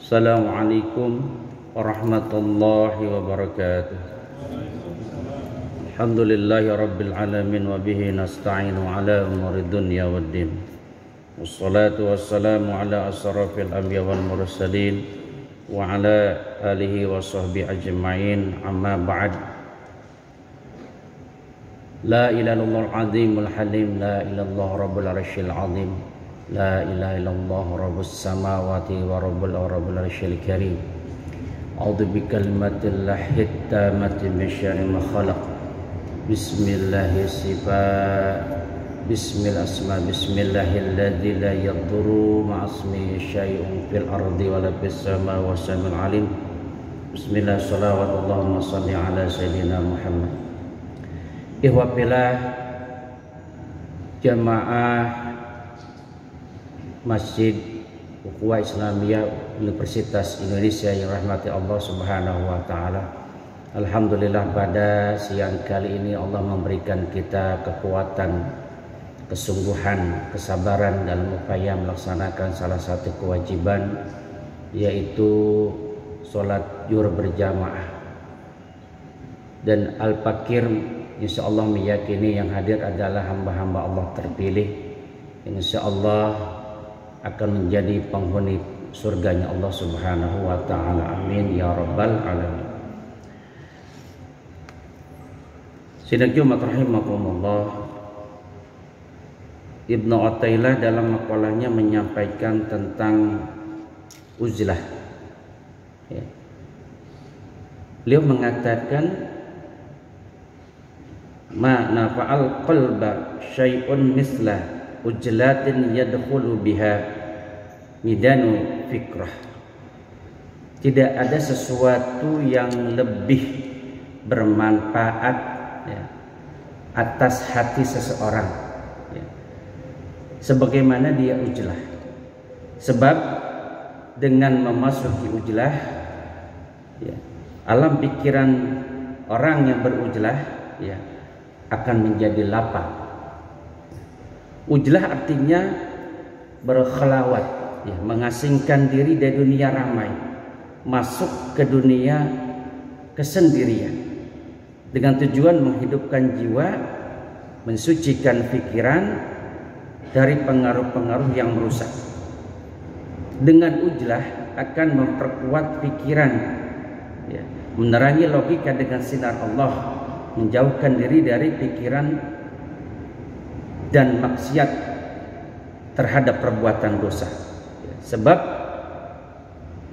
Assalamualaikum warahmatullahi wabarakatuh. Alhamdulillahi rabbil alamin wa bihi nasta'inu ala umuri dunya waddin. Wassalatu wassalamu ala asrafil anbiya wal mursalin wa ala alihi wa sahbihi ajma'in, amma ba'd. La ilaha illallah al-azimul halim, la ilallah rabbul arsyil azim, la ilaha illallah rabbus samawati wa rabbul arsyil karim. A'udzu bikalimatillahit tammati min syarri ma khalaq. Bismillahirrahmanirrahim. La yadurru ma'asmihi syai'un fil ardi wa la fis samai wa samiul alim. Bismillah, salawatu Allahumma salli ala sayyidina Muhammad. Ihwafilah jamaah Masjid Ukhuwah Islamiyah Universitas Indonesia yang rahmati Allah Subhanahu wa taala. Alhamdulillah, pada siang kali ini Allah memberikan kita kekuatan, kesungguhan, kesabaran dalam upaya melaksanakan salah satu kewajiban, yaitu sholat zuhur berjamaah. Dan Al-Fakir insya Allah meyakini yang hadir adalah hamba-hamba Allah terpilih, insya Allah akan menjadi penghuni surganya Allah Subhanahu wa ta'ala. Amin ya rabbal alamin. Sidang Jumat rahimakumullah, Ibnu Athaillah dalam makalahnya menyampaikan tentang uzlah. Beliau mengatakan, ma nafa'al qalba syai'un misla ujlatin yadkhulu biha midanu fikrah. Tidak ada sesuatu yang lebih bermanfaat atas hati seseorang sebagaimana dia ujlah. Sebab dengan memasuki ujlah, alam pikiran orang yang berujlah akan menjadi lapang. Ujlah artinya berkhalawat, mengasingkan diri dari dunia ramai, masuk ke dunia kesendirian dengan tujuan menghidupkan jiwa, mensucikan pikiran dari pengaruh-pengaruh yang merusak. Dengan ujlah akan memperkuat pikiran, menerangi logika dengan sinar Allah, menjauhkan diri dari pikiran dan maksiat terhadap perbuatan dosa. Sebab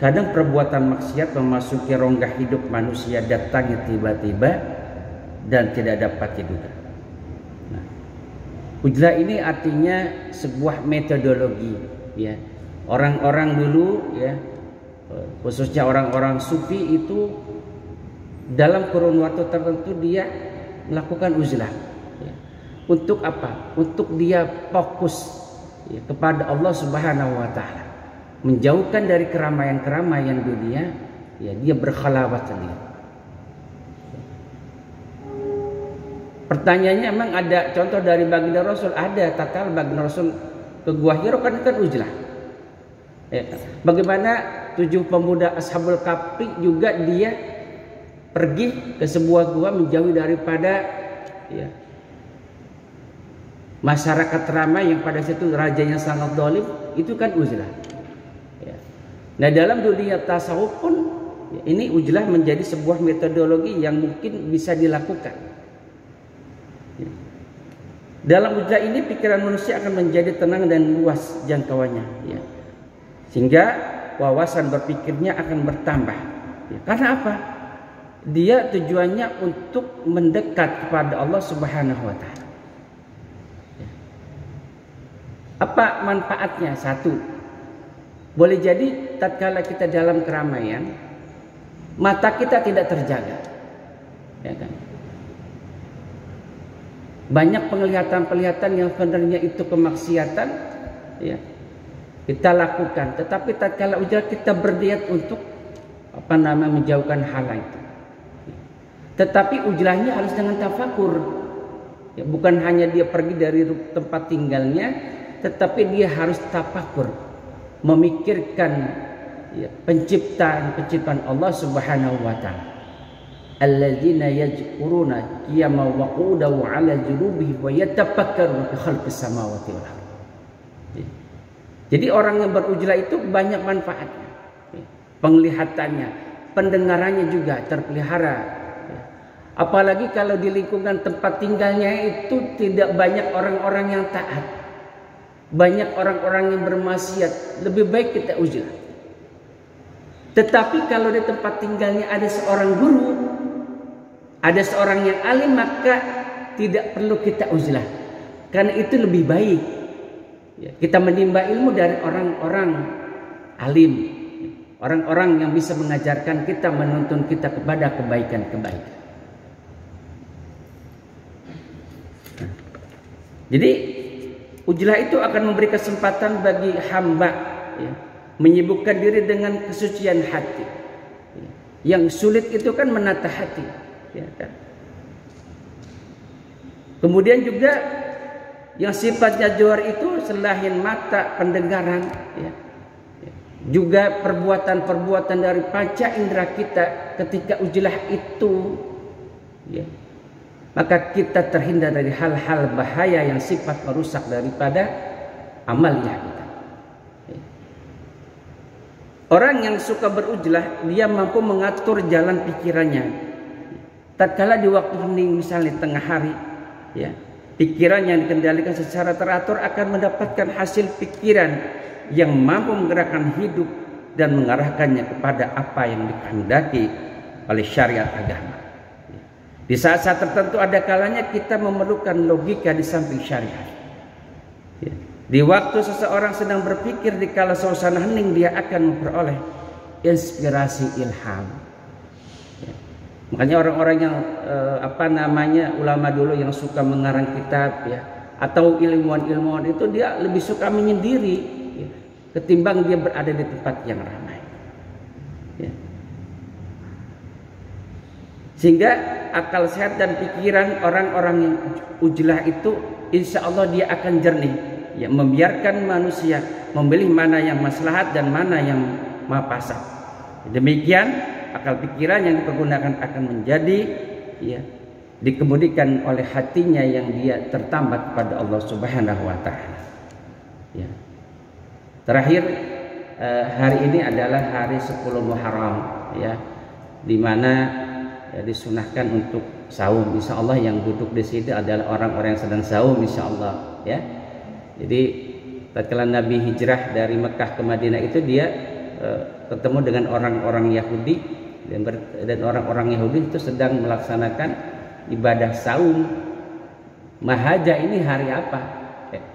kadang perbuatan maksiat memasuki rongga hidup manusia, datangnya tiba-tiba dan tidak dapat diduga. Ujlah ini artinya sebuah metodologi. Orang-orang dulu, khususnya orang-orang sufi itu dalam kurun waktu tertentu dia melakukan uzlah. Untuk apa? Untuk dia fokus kepada Allah Subhanahu wa taala, menjauhkan dari keramaian-keramaian dunia, dia berkhalawat sendiri. Pertanyaannya, emang ada contoh dari baginda Rasul? Ada. Tatkala baginda Rasul ke Gua Hira kan uzlah. Bagaimana 7 pemuda Ashabul Kahfi juga dia pergi ke sebuah gua menjauhi daripada masyarakat ramai yang pada situ rajanya sangat zalim, itu kan uzlah. Nah, dalam dunia tasawuf pun ini uzlah menjadi sebuah metodologi yang mungkin bisa dilakukan. Dalam uzlah ini pikiran manusia akan menjadi tenang dan luas jangkauannya, sehingga wawasan berpikirnya akan bertambah. Karena apa? Dia tujuannya untuk mendekat kepada Allah Subhanahu wa taala. Apa manfaatnya? Satu, boleh jadi tatkala kita dalam keramaian, mata kita tidak terjaga, banyak penglihatan-penglihatan yang sebenarnya itu kemaksiatan, kita lakukan. Tetapi tatkala ujlah kita berniat untuk menjauhkan hal itu. Tetapi ujlahnya harus dengan tafakur, bukan hanya dia pergi dari tempat tinggalnya, tetapi dia harus tafakur, memikirkan ya, penciptaan Allah Subhanahu wa taala. Alladzina yadhkuruna qiyaman wa qu'udan wa 'ala junubihim wa yatafakkaruna fi khalqis samawati wal ardh. Jadi orang yang berujlah itu banyak manfaatnya. Penglihatannya, pendengarannya juga terpelihara. Apalagi kalau di lingkungan tempat tinggalnya itu tidak banyak orang-orang yang taat. Banyak orang-orang yang bermaksiat, lebih baik kita uzlah. Tetapi kalau di tempat tinggalnya ada seorang guru, ada seorang yang alim, maka tidak perlu kita uzlah. Karena itu lebih baik. Ya, kita menimba ilmu dari orang-orang alim, orang-orang yang bisa mengajarkan kita, menuntun kita kepada kebaikan-kebaikan. Nah, jadi uzlah itu akan memberi kesempatan bagi hamba, ya, menyibukkan diri dengan kesucian hati. Yang sulit itu kan menata hati, ya kan? Kemudian juga yang sifatnya johar itu selain mata, pendengaran, ya, juga perbuatan-perbuatan dari panca indera kita. Ketika uzlah itu, ya, maka kita terhindar dari hal-hal bahaya yang sifat merusak daripada amalnya kita. Orang yang suka berujlah, dia mampu mengatur jalan pikirannya. Tatkala di waktu hening, misalnya tengah hari, ya, pikiran yang dikendalikan secara teratur akan mendapatkan hasil pikiran yang mampu menggerakkan hidup dan mengarahkannya kepada apa yang dikehendaki oleh syariat agama. Di saat-saat tertentu ada kalanya kita memerlukan logika di samping syariat. Di waktu seseorang sedang berpikir, di kala suasana hening, dia akan memperoleh inspirasi ilham. Makanya orang-orang yang ulama dulu yang suka mengarang kitab, ya, atau ilmuwan-ilmuwan itu dia lebih suka menyendiri, ya, ketimbang dia berada di tempat yang ramai. Ya. Sehingga akal sehat dan pikiran orang-orang yang uzlah itu insya Allah dia akan jernih, ya, membiarkan manusia memilih mana yang maslahat dan mana yang mafasad. Demikian akal pikiran yang dipergunakan akan menjadi, ya, dikemudikan oleh hatinya yang dia tertambat kepada Allah Subhanahu wa taala. Ya. Terakhir, hari ini adalah hari 10 Muharram, ya, di mana, ya, disunahkan untuk saum. Insya Allah yang duduk di sini adalah orang-orang yang sedang saum, insya Allah, ya. Jadi tatkala Nabi hijrah dari Mekah ke Madinah itu dia ketemu dengan orang-orang Yahudi, dan orang-orang Yahudi itu sedang melaksanakan ibadah saum. Mahaja ini hari apa?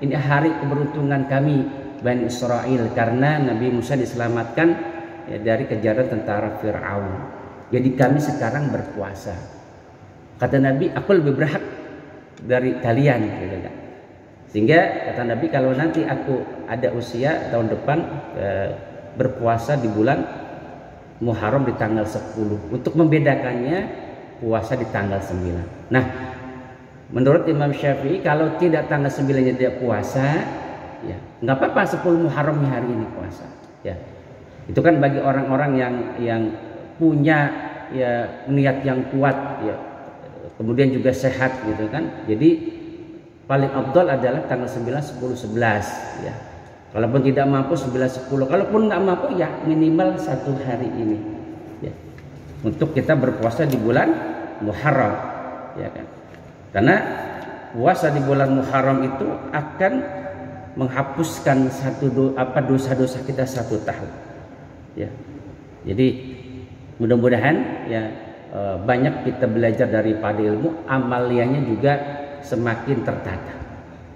Ini hari keberuntungan kami Bani Israel, karena Nabi Musa diselamatkan, ya, dari kejaran tentara Fir'aun. Jadi kami sekarang berpuasa. Kata Nabi, aku lebih berhak dari kalian, gitu kan? Sehingga kata Nabi, kalau nanti aku ada usia tahun depan berpuasa di bulan Muharram di tanggal 10, untuk membedakannya puasa di tanggal 9. Nah, menurut Imam Syafi'i kalau tidak tanggal 9-nya dia puasa, ya nggak apa-apa 10 Muharramnya hari ini puasa, ya. Itu kan bagi orang-orang yang punya, ya, niat yang kuat, ya, kemudian juga sehat, gitu kan. Jadi paling afdal adalah tanggal 9, 10, 11, ya. Kalaupun tidak mampu 9, 10, kalaupun nggak mampu, ya minimal 1 hari ini, ya, untuk kita berpuasa di bulan Muharram, ya kan. Karena puasa di bulan Muharram itu akan menghapuskan dosa-dosa kita 1 tahun, ya. Jadi mudah-mudahan, ya, banyak kita belajar daripada ilmu, amaliyahnya juga semakin tertata.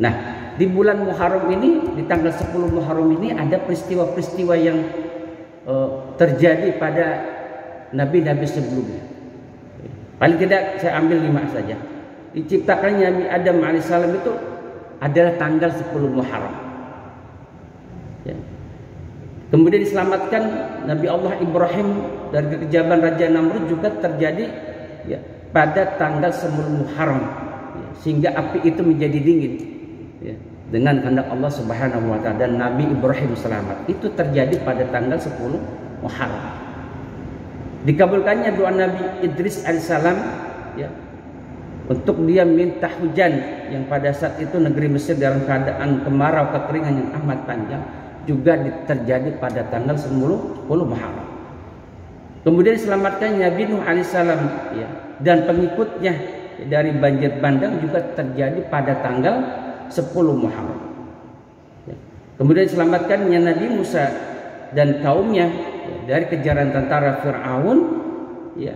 Nah, di bulan Muharram ini, di tanggal 10 Muharram ini ada peristiwa-peristiwa yang terjadi pada nabi-nabi sebelumnya. Paling tidak saya ambil 5 saja. Diciptakannya Nabi Adam alaihissalam itu adalah tanggal 10 Muharram. Ya. Kemudian diselamatkan Nabi Allah Ibrahim dari kekejaman Raja Namrud juga terjadi, ya, pada tanggal 10 Muharram, ya, sehingga api itu menjadi dingin, ya, dengan kehendak Allah Subhanahu wa taala, dan Nabi Ibrahim selamat. Itu terjadi pada tanggal 10 Muharram. Dikabulkannya doa Nabi Idris alaihissalam ya, untuk dia minta hujan yang pada saat itu negeri Mesir dalam keadaan kemarau kekeringan yang amat panjang, juga terjadi pada tanggal 10 Muharram. Kemudian diselamatkan Nabi Nuh alaihissalam ya, dan pengikutnya dari banjir bandang juga terjadi pada tanggal 10 Muharram. Ya. Kemudian diselamatkannya Nabi Musa dan kaumnya ya, dari kejaran tentara Fir'aun ya,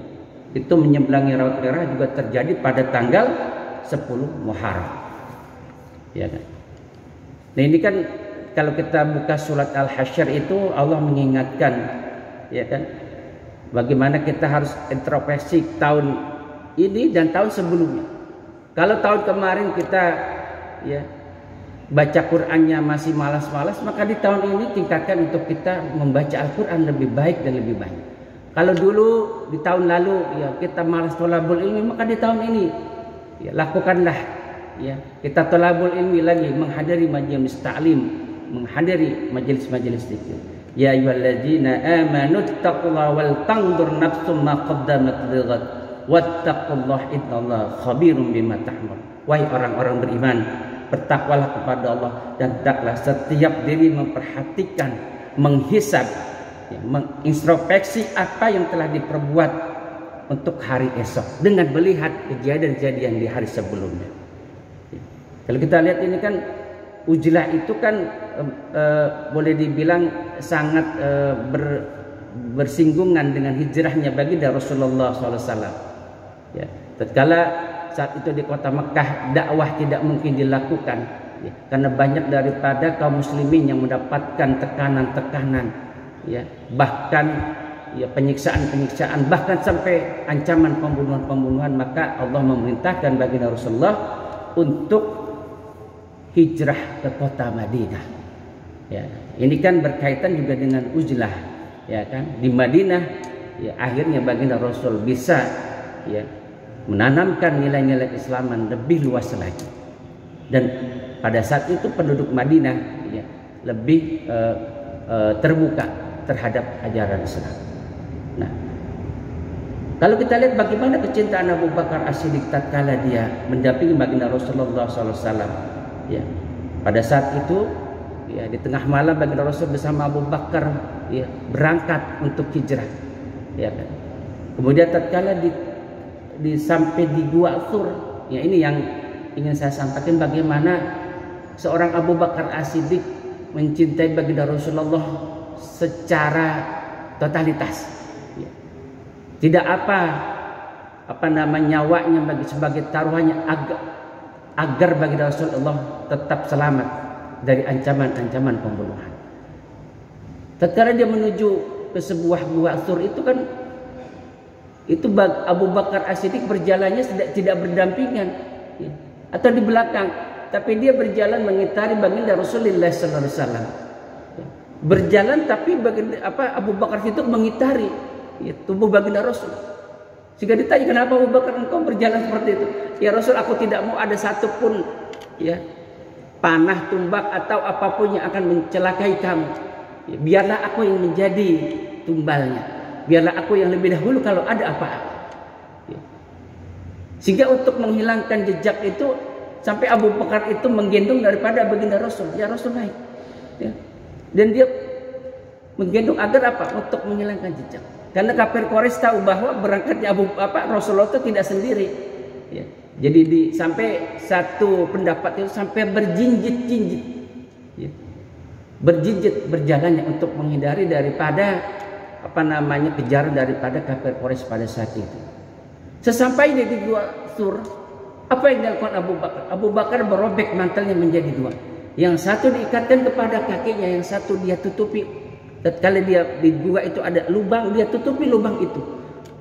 itu menyeberangi Laut Merah juga terjadi pada tanggal 10 Muharram. Ya kan? Nah ini kan kalau kita buka surat Al-Hasyr itu Allah mengingatkan ya kan, bagaimana kita harus introspeksi tahun ini dan tahun sebelumnya. Kalau tahun kemarin kita ya baca Qur'annya masih malas-malas, maka di tahun ini tingkatkan untuk kita membaca Al-Qur'an lebih baik dan lebih banyak. Kalau dulu di tahun lalu ya kita malas thalabul ilmi, maka di tahun ini ya lakukanlah ya kita thalabul ilmi lagi, menghadiri majelis ta'lim, menghadiri majelis-majelis zikir. Ya ayyuhalladzina amanu taqullaha wal tanzur nafsum ma qaddamat lighad wattaqullaha innallaha khabirum bima ta'malun. Wahai orang-orang beriman, bertakwalah kepada Allah dan hendaklah setiap diri memperhatikan, menghisab, ya, mengintrospeksi apa yang telah diperbuat untuk hari esok dengan melihat kejadian-kejadian di hari sebelumnya. Ya. Kalau kita lihat ini kan Ujlah itu kan boleh dibilang sangat bersinggungan dengan hijrahnya baginda Rasulullah SAW. Ya, tatkala saat itu di kota Mekah dakwah tidak mungkin dilakukan ya, karena banyak daripada kaum muslimin yang mendapatkan tekanan-tekanan ya, bahkan ya penyiksaan-penyiksaan, bahkan sampai ancaman pembunuhan-pembunuhan. Maka Allah memerintahkan baginda Rasulullah untuk hijrah ke kota Madinah. Ya, ini kan berkaitan juga dengan Ujlah, ya kan? Di Madinah, ya akhirnya baginda Rasul bisa ya menanamkan nilai-nilai Islaman lebih luas lagi. Dan pada saat itu penduduk Madinah ya lebih terbuka terhadap ajaran Islam. Nah, kalau kita lihat bagaimana kecintaan Abu Bakar As-Siddiq tatkala dia mendampingi baginda Rasulullah SAW. Ya, pada saat itu ya di tengah malam baginda Rasul bersama Abu Bakar ya berangkat untuk hijrah. Ya kan. Kemudian tatkala sampai di Gua Thur, ya ini yang ingin saya sampaikan bagaimana seorang Abu Bakar As-Siddiq mencintai baginda Rasulullah secara totalitas. Ya. Tidak apa namanya nyawanya sebagai taruhannya agar baginda Rasulullah tetap selamat dari ancaman-ancaman pembunuhan. Tatkala dia menuju ke sebuah Gua Thur itu kan, itu Abu Bakar As-Siddiq berjalannya tidak berdampingan ya, atau di belakang, tapi dia berjalan mengitari baginda Rasulullah sallallahu alaihi wasallam. Ya. Berjalan tapi Abu Bakar itu mengitari ya, tubuh baginda Rasul. Sehingga ditanya, kenapa Abu Bakar engkau berjalan seperti itu? Ya Rasul, aku tidak mau ada satupun ya panah, tumbak atau apapun yang akan mencelakai kamu. Ya, biarlah aku yang menjadi tumbalnya. Biarlah aku yang lebih dahulu kalau ada apa-apa. Ya. Sehingga untuk menghilangkan jejak itu sampai Abu Bakar itu menggendong daripada baginda Rasul. Ya Rasul naik. Ya. Dan dia menggendong agar apa? Untuk menghilangkan jejak. Karena kafir Quraisy tahu bahwa berangkatnya Rasulullah itu tidak sendiri. Ya. Jadi sampai satu pendapat itu sampai berjinjit-jinjit. Ya. Berjinjit berjalannya untuk menghindari daripada kejaran daripada kafir Quraisy pada saat itu. Sesampainya di Gua Thur, apa yang dilakukan Abu Bakar? Abu Bakar merobek mantelnya menjadi dua. Yang satu diikatkan kepada kakinya, yang satu dia tutupi. Tatkala dia di gua itu ada lubang, dia tutupi lubang itu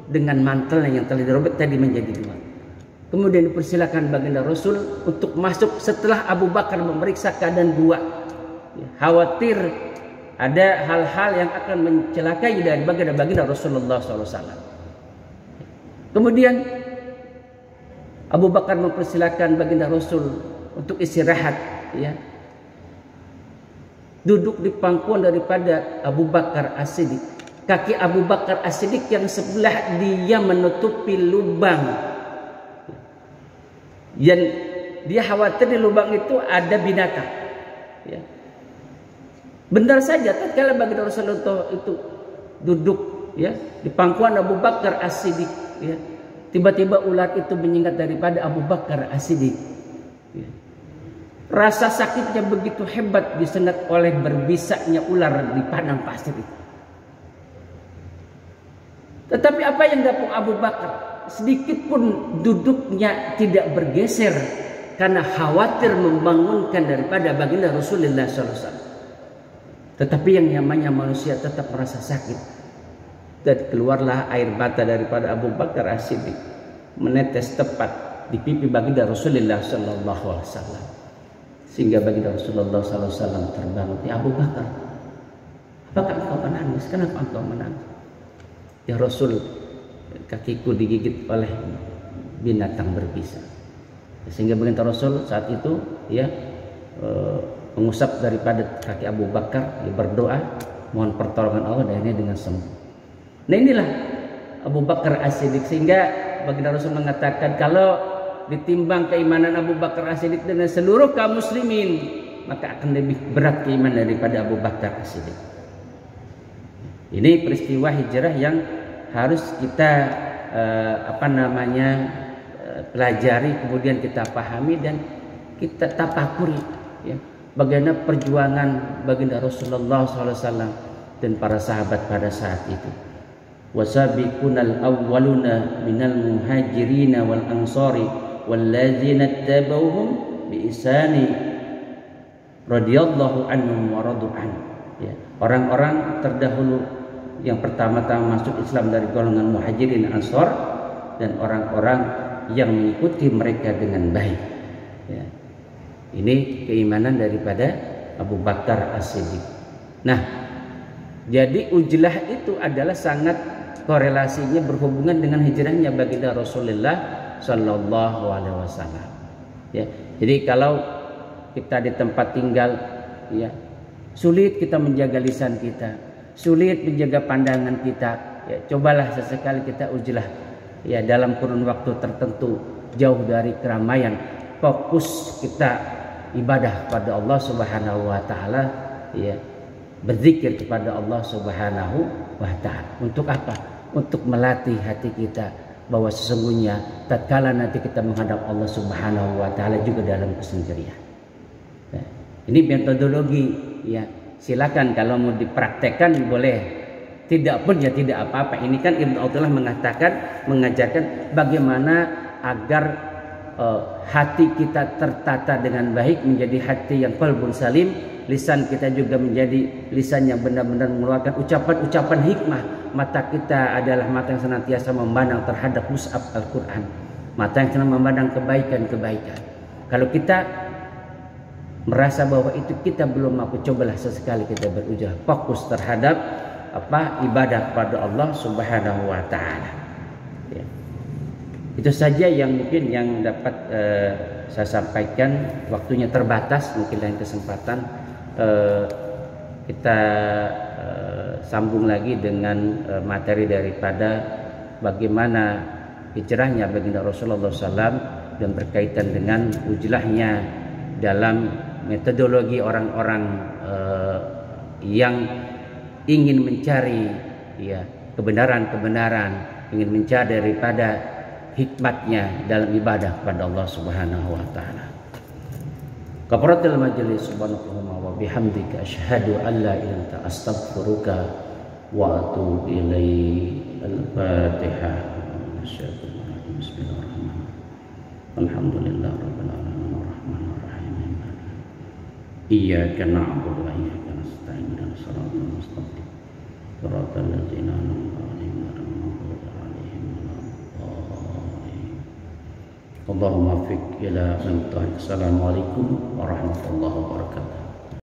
dengan mantelnya yang telah dirobek tadi menjadi dua. Kemudian dipersilakan baginda Rasul untuk masuk setelah Abu Bakar memeriksa keadaan gua. Ya, khawatir ada hal-hal yang akan mencelakai dari baginda Rasulullah SAW. Kemudian Abu Bakar mempersilakan baginda Rasul untuk istirahat, ya. Duduk di pangkuan daripada Abu Bakar As-Siddiq. kaki Abu Bakar As-Siddiq yang sebelah dia menutupi lubang. Yang dia khawatir di lubang itu ada binatang. Ya. Benar saja tatkala baginda Rasulullah itu duduk ya di pangkuan Abu Bakar As-Siddiq, ya, tiba-tiba ular itu menyengat daripada Abu Bakar As-Siddiq. Ya. Rasa sakitnya begitu hebat disengat oleh berbisaknya ular di padang pasir itu. Tetapi apa yang dapat Abu Bakar? Sedikit pun duduknya tidak bergeser karena khawatir membangunkan daripada baginda Rasulullah SAW. Tetapi yang namanya manusia tetap merasa sakit, dan keluarlah air mata daripada Abu Bakar As-Siddiq menetes tepat di pipi baginda Rasulullah SAW, sehingga baginda Rasulullah SAW terbangun. Ya Abu Bakar, apakah engkau menangis? Kenapa engkau menangis? Ya Rasul, kakiku digigit oleh binatang berbisa. Sehingga baginda Rasul saat itu ya mengusap daripada kaki Abu Bakar, ya, berdoa mohon pertolongan Allah, dan ini dengan sembuh. Nah inilah Abu Bakar As-Siddiq, sehingga baginda Rasul mengatakan kalau ditimbang keimanan Abu Bakar As-Siddiq dengan seluruh kaum muslimin, maka akan lebih berat keimanan daripada Abu Bakar As-Siddiq. Ini peristiwa hijrah yang harus kita pelajari, kemudian kita pahami dan kita tapakuri, ya, bagaimana perjuangan baginda Rasulullah SAW dan para sahabat pada saat itu. Wasabiqunal awwaluna minal muhajirina wal ansari walladzina tabauhum bi ihsani radhiyallahu anhum wa radu an. Ya, orang-orang terdahulu yang pertama-tama masuk Islam dari golongan muhajirin ansar dan orang-orang yang mengikuti mereka dengan baik. Ya. Ini keimanan daripada Abu Bakar As-Siddiq. Nah, jadi ujlah itu adalah sangat korelasinya berhubungan dengan hijrahnya baginda Rasulullah Sallallahu Alaihi Wasallam. Ya, jadi kalau kita di tempat tinggal, ya, sulit kita menjaga lisan kita, sulit menjaga pandangan kita. Ya, cobalah sesekali kita ujlah, ya, dalam kurun waktu tertentu, jauh dari keramaian, fokus kita ibadah pada Allah Subhanahu wa taala, ya, berzikir kepada Allah Subhanahu wa taala. Untuk apa? Untuk melatih hati kita bahwa sesungguhnya tatkala nanti kita menghadap Allah Subhanahu wa taala juga dalam kesendirian. Ya, ini metodologi, ya. Silakan kalau mau dipraktekkan boleh. Tidak pun ya tidak apa-apa. Ini kan Ibnu Athaillah mengajarkan bagaimana agar hati kita tertata dengan baik, menjadi hati yang qalbun salim, lisan kita juga menjadi lisan yang benar-benar mengeluarkan ucapan-ucapan hikmah. Mata kita adalah mata yang senantiasa memandang terhadap mushaf Al-Quran, mata yang senang memandang kebaikan-kebaikan. Kalau kita merasa bahwa itu kita belum mampu, cobalah sesekali kita berusaha fokus terhadap ibadah kepada Allah Subhanahu wa taala. Ya. Itu saja yang mungkin yang dapat saya sampaikan. Waktunya terbatas, mungkin lain kesempatan kita sambung lagi dengan materi daripada bagaimana hijrahnya baginda Rasulullah SAW dan berkaitan dengan ujlahnya dalam metodologi orang-orang yang ingin mencari, ya, kebenaran-kebenaran, ingin mencari daripada hikmatnya dalam ibadah kepada Allah Subhanahu wa taala. Kafaratul majlis, subhanakallahumma wa bihamdika asyhadu an la ilaha illa anta astaghfiruka wa atubu ilaik. Al-Fatihah. Bismillahirrahmanirrahim. Alhamdulillahirabbil alamin arrahmanir rahim. Iyyaka na'budu wa iyyaka nasta'in. Ihdinas siratal mustaqim. Siratal ladzina an'amta 'alaihim ghairil maghdubi 'alaihim waladdallin. Allahumma fiq ila man tahdi. Assalamualaikum warahmatullahi wabarakatuh.